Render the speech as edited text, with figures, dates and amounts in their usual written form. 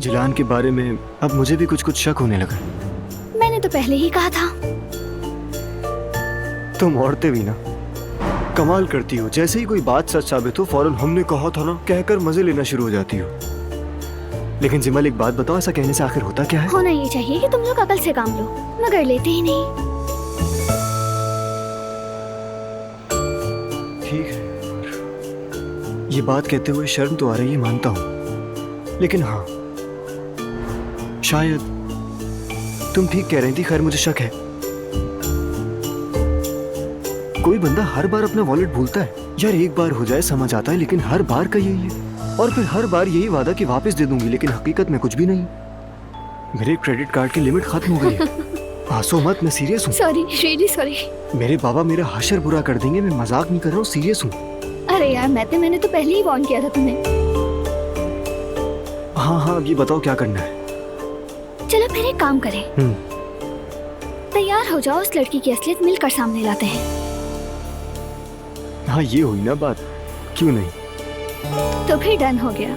जिलान के बारे में अब मुझे भी कुछ कुछ शक होने लगा। मैंने तो पहले ही कहा था। तुम औरतें भी ना कमाल करती हो, जैसे ही कोई बात सच साबित हो फौरन हमने कहा था ना कहकर मजे लेना शुरू हो जाती हो। लेकिन जिमल एक बात बताओ, ऐसा कहने से आखिर होता क्या है? होना ये चाहिए कि तुम लोग अकल से काम लो, मगर लेते ही नहीं। ठीक है, ये बात कहते हुए शर्म तो आ रही है, मानता हूं, लेकिन हाँ शायद तुम ठीक कह रही थी। खैर मुझे शक है, कोई बंदा हर बार अपना वॉलेट भूलता है यार। एक बार हो जाए समझ आता है, लेकिन हर बार का यही है। और फिर हर बार यही वादा कि वापस दे दूंगी, लेकिन हकीकत में कुछ भी नहीं। मेरे क्रेडिट कार्ड की लिमिट खत्म हो गई है। हंसो मत, मैं सीरियस हूँ। Sorry, really sorry. मेरे बाबा मेरा हशर बुरा कर देंगे, मैं मजाक नहीं कर रहा हूँ, सीरियस हूँ। अरे यार मैंने तो पहले ही वार्न किया था तुम्हें। हाँ हाँ, अब ये बताओ क्या करना है? चलो फिर एक काम करें, तैयार हो जाओ, उस लड़की की असलियत मिलकर सामने लाते हैं। हाँ ये हुई ना बात, क्यों नहीं? तो फिर डन हो गया।